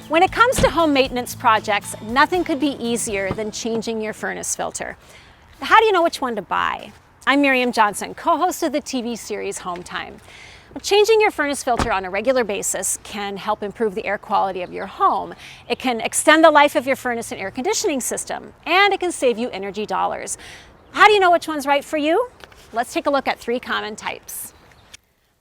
When it comes to home maintenance projects, nothing could be easier than changing your furnace filter. How do you know which one to buy? I'm Miriam Johnson, co-host of the TV series Home Time. Changing your furnace filter on a regular basis can help improve the air quality of your home. It can extend the life of your furnace and air conditioning system, and it can save you energy dollars. How do you know which one's right for you? Let's take a look at 3 common types.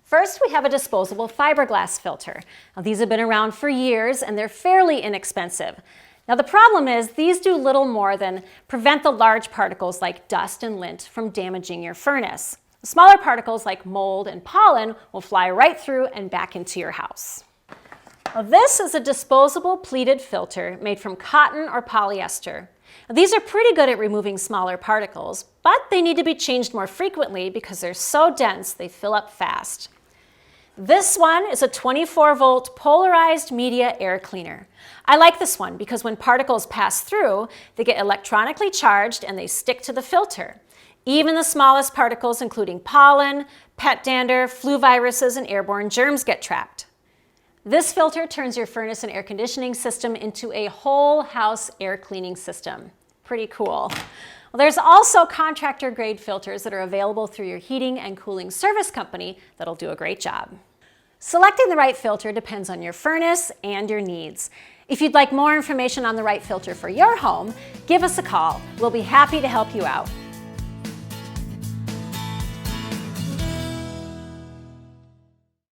First, we have a disposable fiberglass filter. Now, these have been around for years and they're fairly inexpensive. Now, the problem is these do little more than prevent the large particles like dust and lint from damaging your furnace. The smaller particles like mold and pollen will fly right through and back into your house. Now, this is a disposable pleated filter made from cotton or polyester. Now, these are pretty good at removing smaller particles, but they need to be changed more frequently because they're so dense they fill up fast. This one is a 24-volt polarized media air cleaner. I like this one because when particles pass through, they get electronically charged and they stick to the filter. Even the smallest particles, including pollen, pet dander, flu viruses, and airborne germs get trapped. This filter turns your furnace and air conditioning system into a whole house air cleaning system. Pretty cool. Well, there's also contractor-grade filters that are available through your heating and cooling service company that'll do a great job. Selecting the right filter depends on your furnace and your needs. If you'd like more information on the right filter for your home, give us a call. We'll be happy to help you out.